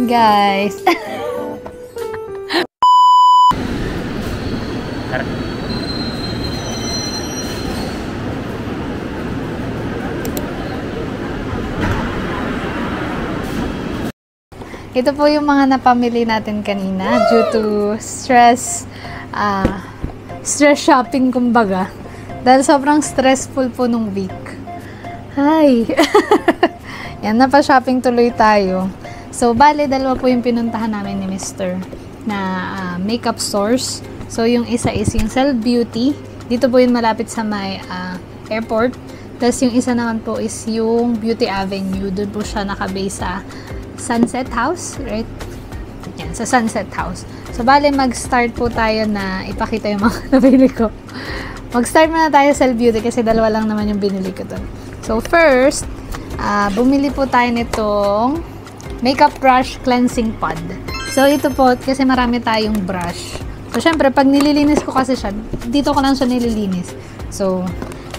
Ayan, guys. Ito po yung mga napamili natin kanina due to stress shopping kumbaga. Dahil sobrang stressful po nung week. Hi! Yan, napa-shopping tuloy tayo. So, bale, dalawa po yung pinuntahan namin ni Mr. na makeup stores. So, yung isa is yung Cell Beauty. Dito po yung malapit sa may airport. Tapos yung isa naman po is yung Beauty Avenue. Doon po siya nakabase sa Sunset House, right? Yan, sa Sunset House. So, bale, mag-start po tayo na ipakita yung mga nabili ko. Mag-start muna tayo sa Cell Beauty kasi dalawa lang naman yung binili ko doon. So, first, bumili po tayo nitong makeup brush cleansing pad. So, ito po, kasi marami tayong brush. So, syempre, pag nililinis ko kasi siya, dito ko lang siya nililinis. So,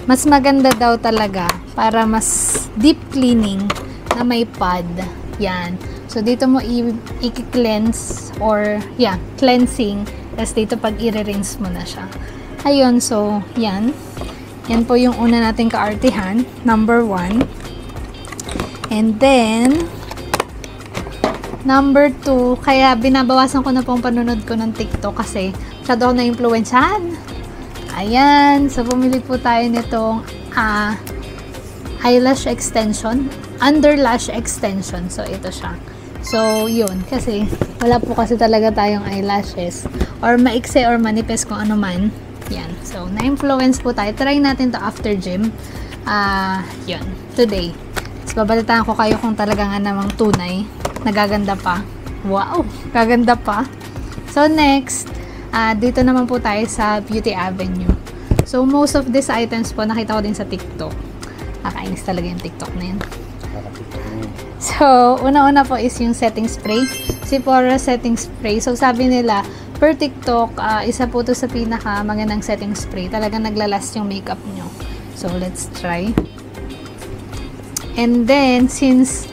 mas maganda daw talaga para mas deep cleaning na may pad. Yan. So, dito mo i-cleanse or, yeah, cleansing. Tapos dito pag i-rinse mo na siya. Ayun, so, yan. Yan po yung una nating kaartihan. Number 1. And then, number 2, kaya binabawasan ko na pong panunod ko ng TikTok kasi masyado ako na-influensyahan. Ayan. So, bumili po tayo nitong eyelash extension. Under lash extension. So, ito siya. So, yun. Kasi, wala po kasi talaga tayong eyelashes. Or maikse or manipis kung ano man. Yan. So, na-influence po tayo. Try natin to after gym. Yun. Today. Tapos, babalitaan ko kayo kung talaga nga namang tunay. Nagaganda pa. Wow! Gaganda pa. So, next. Dito naman po tayo sa Beauty Avenue. So, most of these items po, nakita ko din sa TikTok. Nakainis talaga yung TikTok na yun. So, una-una po is yung setting spray. Sephora setting spray. So, sabi nila, per TikTok, isa po to sa pinaka magandang setting spray. Talagang naglalast yung makeup nyo. So, let's try. And then, since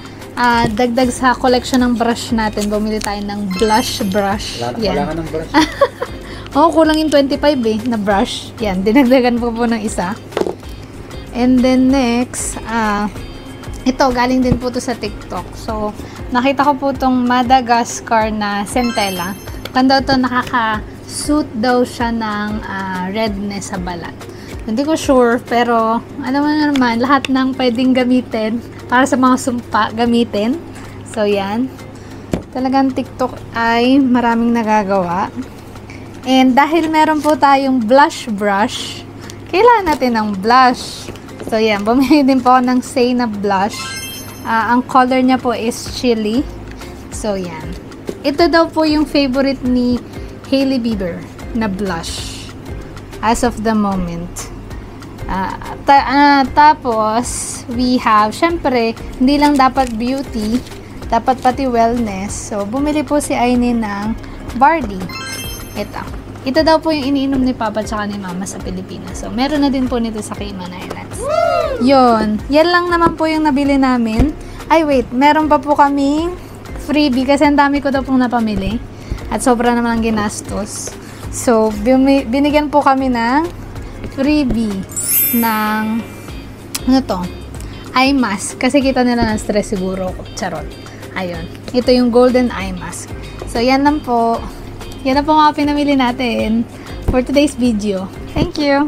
dagdag sa collection ng brush natin, bumili tayo ng blush brush. Wala ka ng brush. Oo, kulang yung 25 na brush. Yan, dinagdagan po ng isa. And then next, ito, galing din po to sa TikTok. So, nakita ko po tong Madagascar na centella. Kanda to, nakaka-suit daw siya ng redness sa balat. Hindi ko sure, pero ano man naman, lahat ng pwedeng gamitin para sa mga sumpa, gamitin. So, yan. Talagang TikTok ay maraming nagagawa. And dahil meron po tayong blush brush, kailangan natin ng blush. So, yan. Bumili din po ako ng Say na blush. Ang color niya po is chili. So, yan. Ito daw po yung favorite ni Hailey Bieber na blush. As of the moment. Tapos, we have, syempre, hindi lang dapat beauty, dapat pati wellness. So, bumili po si Aini ng Bardi. Ito daw po yung iniinom ni Papa at ni Mama sa Pilipinas. So, meron na din po nito sa Cayman Islands. Yun. Yan lang naman po yung nabili namin. Ay, wait. Meron pa po kaming freebie kasi ang dami ko daw pong napamili. At sobra naman ang ginastos. So, binigyan po kami ng freebie ng ano to? Eye mask. Kasi kita nila ng stress siguro. Charot. Ayun. Ito yung golden eye mask. So, yan lang po. Yan na po mga pinamili natin for today's video. Thank you!